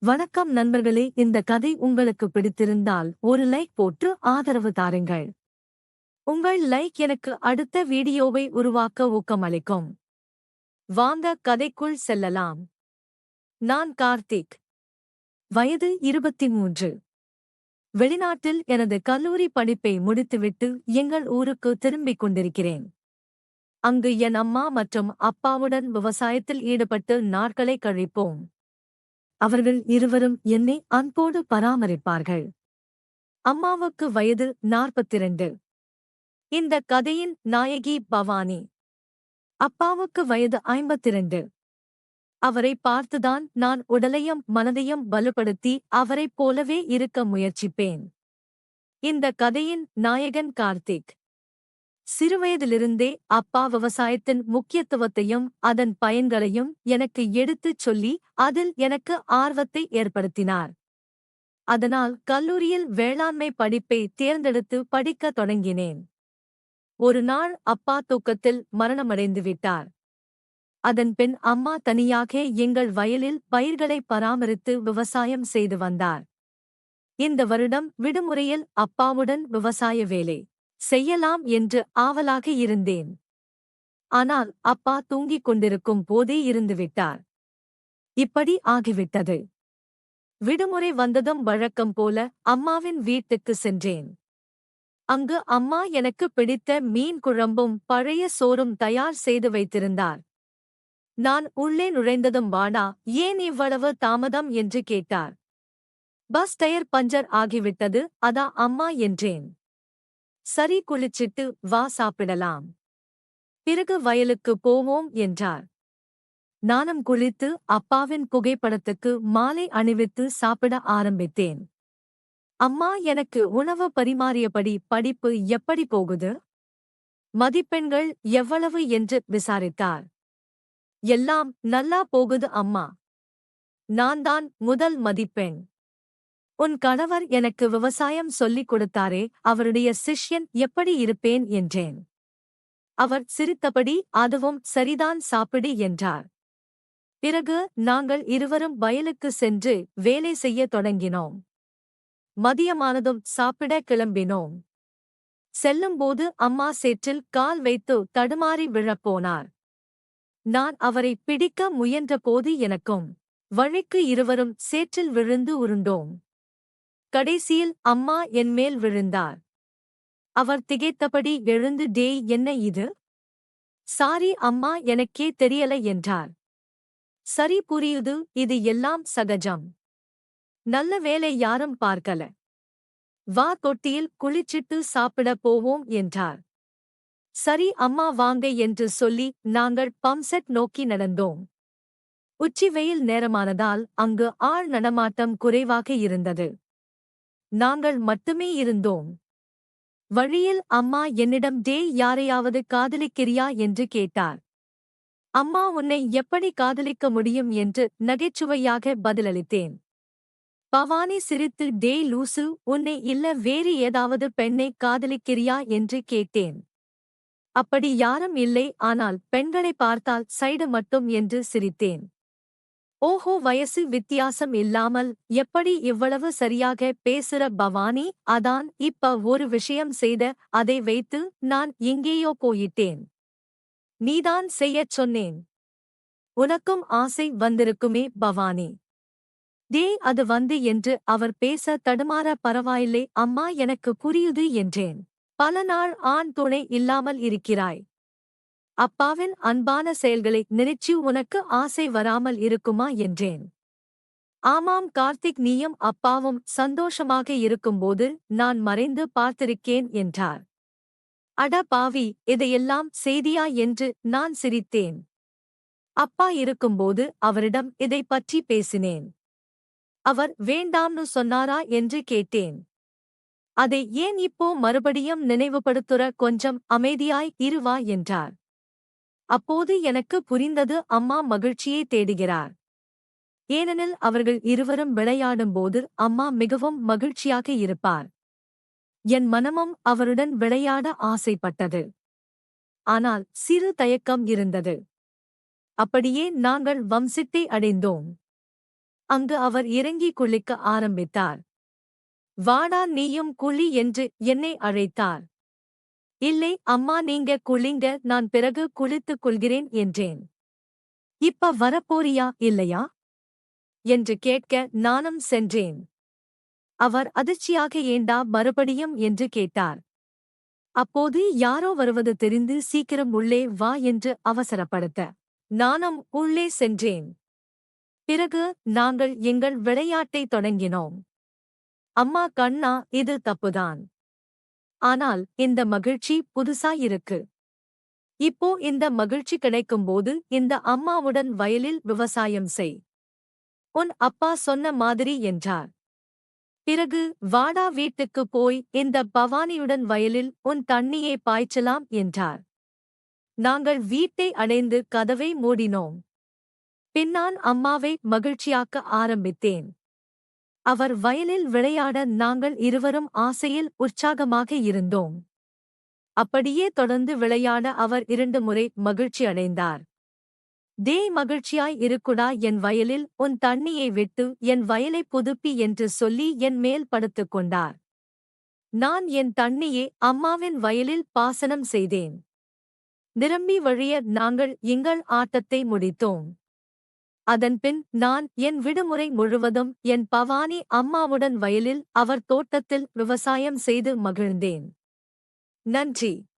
வணக்கம் நண்பர்களே, இந்த கதை உங்களுக்கு பிடித்திருந்தால் ஒரு லைக் போட்டு ஆதரவு தாருங்கள். உங்கள் லைக் எனக்கு அடுத்த வீடியோவை உருவாக்க ஊக்கமளிக்கும். வாங்க கதைக்குள் செல்லலாம். நான் கார்த்திக். வயது 23. வெளிநாட்டில் எனது கல்லூரி படிப்பை முடித்துவிட்டு எங்கள் ஊருக்கு திரும்பிக் கொண்டிருக்கிறேன். அங்கு என் அம்மா மற்றும் அப்பாவுடன் விவசாயத்தில் ஈடுபட்டு நாட்களை கழிப்போம். அவர்கள் இருவரும் என்னை அன்போடு பராமரிப்பார்கள். அம்மாவுக்கு வயது 42. இந்த கதையின் நாயகி பவானி. அப்பாவுக்கு வயது 52. அவரை பார்த்துதான் நான் உடலையும் மனதையும் வலுப்படுத்தி அவரைப் போலவே இருக்க முயற்சிப்பேன். இந்த கதையின் நாயகன் கார்த்திக். சிறுவயதிலிருந்தே அப்பா விவசாயத்தின் முக்கியத்துவத்தையும் அதன் பயன்களையும் எனக்கு எடுத்துச் சொல்லி அதில் எனக்கு ஆர்வத்தை ஏற்படுத்தினார். அதனால் கல்லூரியில் வேளாண்மை படிப்பை தேர்ந்தெடுத்து படிக்கத் தொடங்கினேன். ஒரு நாள் அப்பா தூக்கத்தில் மரணமடைந்து விட்டார். அதன்பின் அம்மா தனியாக எங்கள் வயலில் பயிர்களை பராமரித்து விவசாயம் செய்து வந்தார். இந்த வருடம் விடுமுறையில் அப்பாவுடன் விவசாய வேலை செய்யலாம் என்று ஆவலாக இருந்தேன். ஆனால் அப்பா தூங்கிக் கொண்டிருக்கும் போதே இருந்துவிட்டார். இப்படி ஆகிவிட்டது. விடுமுறை வந்ததும் வழக்கம் போல அம்மாவின் வீட்டுக்கு சென்றேன். அங்கு அம்மா எனக்கு பிடித்த மீன் குழம்பும் பழைய சோறும் தயார் செய்து வைத்திருந்தார். நான் உள்ளே நுழைந்ததும் வாடா, ஏன் இவ்வளவு தாமதம் என்று கேட்டார். பஸ் டயர் பஞ்சர் ஆகிவிட்டது, அதா அம்மா என்றேன். சரி, குளிச்சிட்டு வா, சாப்பிடலாம். பிறகு வயலுக்கு போவோம் என்றார். நானும் குளித்து அப்பாவின் புகைப்படத்துக்கு மாலை அணிவித்து சாப்பிட ஆரம்பித்தேன். அம்மா எனக்கு உணவு பரிமாறியபடி படிப்பு எப்படி போகுது, மதிப்பெண்கள் எவ்வளவு என்று விசாரித்தார். எல்லாம் நல்லா போகுது அம்மா. நான் தான் முதல் மதிப்பெண். உன் கணவர் எனக்கு விவசாயம் சொல்லிக் கொடுத்தாரே, அவருடைய சிஷ்யன் எப்படி இருப்பேன் என்றேன். அவர் சிரித்தபடி அதுவும் சரிதான், சாப்பிடு என்றார். பிறகு நாங்கள் இருவரும் வயலுக்கு சென்று வேலை செய்யத் தொடங்கினோம். மதியமானதும் சாப்பிட கிளம்பினோம். செல்லும்போது அம்மா சேற்றில் கால் வைத்து தடுமாறி விழப்போனார். நான் அவரை பிடிக்க முயன்றபோது எனக்கும் வழிக்கு இருவரும் சேற்றில் விழுந்து உருண்டோம். கடைசியில் அம்மா என்மேல் விழுந்தார். அவர் திகைத்தபடி எழுந்து, டேய், என்ன இது? சாரி அம்மா, எனக்கே தெரியல என்றார். சரி, புரியுது, இது எல்லாம் சகஜம். நல்ல வேளை யாரும் பார்க்கல. வா, தொட்டியில் குளிச்சிட்டு சாப்பிட போவோம் என்றார். சரி அம்மா, வாங்க என்று சொல்லி நாங்கள் பம்ப்செட் நோக்கி நடந்தோம். உச்சி வெயில் நேரமானதால் அங்கு ஆள் நடமாட்டம் குறைவாக இருந்தது. நாங்கள் மட்டுமே இருந்தோம். வழியில் அம்மா என்னிடம், டேய், யாரையாவது காதலிக்கிறியா என்று கேட்டார். அம்மா, உன்னை எப்படி காதலிக்க முடியும் என்று நகைச்சுவையாக பதிலளித்தேன். பவானி சிரித்து, டேய் லூசு, உன்னை இல்ல வேறு ஏதாவது பெண்ணை காதலிக்கிறியா என்று கேட்டேன். அப்படி யாரும் இல்லை, ஆனால் பெண்களை பார்த்தால் சைடு மட்டும் என்று சிரித்தேன். ஓஹோ, வயசு வித்தியாசம் இல்லாமல் எப்படி இவ்வளவு சரியாக பேசுற பவானி, அதான் இப்ப ஒரு விஷயம் செய்த, அதை வைத்து நான் எங்கேயோ போயிட்டேன். நீதான் செய்யச் சொன்னேன். உனக்கும் ஆசை வந்திருக்குமே பவானி. டேய், அது வந்து என்று அவர் பேச தடுமாற, பரவாயில்லை அம்மா, எனக்கு புரியுது என்றேன். பல நாள் ஆண் துணை இல்லாமல் இருக்கிறாய். அப்பாவின் அன்பான செயல்களை நினைச்சு உனக்கு ஆசை வராமல் இருக்குமா என்றேன். ஆமாம் கார்த்திக், நீயும் அப்பாவும் சந்தோஷமாக இருக்கும்போது நான் மறைந்து பார்த்திருக்கேன் என்றார். அட பாவி, இதையெல்லாம் செய்தியா என்று நான் சிரித்தேன். அப்பா இருக்கும்போது அவரிடம் இதை பற்றி பேசினேன். அவர் வேண்டாம்னு சொன்னாரா என்று கேட்டேன். அதை ஏன் இப்போ மறுபடியும் நினைவுபடுத்துற, கொஞ்சம் அமைதியாய் இருவா என்றார். அப்போது எனக்கு புரிந்தது, அம்மா மகிழ்ச்சியை தேடுகிறார். ஏனெனில் அவர்கள் இருவரும் விளையாடும்போது அம்மா மிகவும் மகிழ்ச்சியாக இருப்பார். என் மனமும் அவருடன் விளையாட ஆசைப்பட்டது. ஆனால் சிறு தயக்கம் இருந்தது. அப்படியே நாங்கள் வம்சிட்டை அடைந்தோம். அங்கு அவர் இறங்கி குளிக்க ஆரம்பித்தார். வாடா நீயும் குளி என்று என்னை அழைத்தார். இல்லை அம்மா நீங்க குளிங்க நான் பிறகு குளித்துக் கொள்கிறேன் என்றேன். இப்ப வரப்போறியா இல்லையா என்று கேட்க நானும் சென்றேன். அவர் அதிர்ச்சியாக ஏண்டா மறுபடியும் என்று கேட்டார். அப்போது யாரோ வருவது தெரிந்து சீக்கிரம் உள்ளே வா என்று அவசரப்படுத்த நானும் உள்ளே சென்றேன். பிறகு நாங்கள் எங்கள் விளையாட்டை தொடங்கினோம். அம்மா கண்ணா இது தப்புதான். ஆனால் இந்த மகிழ்ச்சி புதுசாயிருக்கு. இப்போ இந்த மகிழ்ச்சி கிடைக்கும்போது இந்த அம்மாவுடன் வயலில் விவசாயம் செய். உன் அப்பா சொன்ன மாதிரி என்றார். பிறகு வாடா வீட்டுக்கு போய் இந்த பவானியுடன் வயலில் உன் தண்ணியை பாய்ச்சலாம் என்றார். நாங்கள் வீட்டை அடைந்து கதவை மூடினோம். பின்னான் அம்மாவை மகிழ்ச்சியாக்க ஆரம்பித்தேன். அவர் வயலில் விளையாட நாங்கள் இருவரும் ஆசையில் உற்சாகமாக இருந்தோம். அப்படியே தொடர்ந்து விளையாட அவர் 2 முறை மகிழ்ச்சி அடைந்தார். தேய் மகிழ்ச்சியாய் இருக்குடா என் வயலில் உன் தண்ணியை விட்டு என் வயலை புதுப்பி என்று சொல்லி என் மேல் படுத்துக் கொண்டார். நான் என் தண்ணியை அம்மாவின் வயலில் பாசனம் செய்தேன். நிரம்பி வழிய நாங்கள் எங்கள் ஆட்டத்தை முடித்தோம். அதன்பின் நான் என் விடுமுறை முழுவதும் என் பவானி அம்மாவுடன் வயலில் அவர் தோட்டத்தில் விவசாயம் செய்து மகிழ்ந்தேன். நன்றி.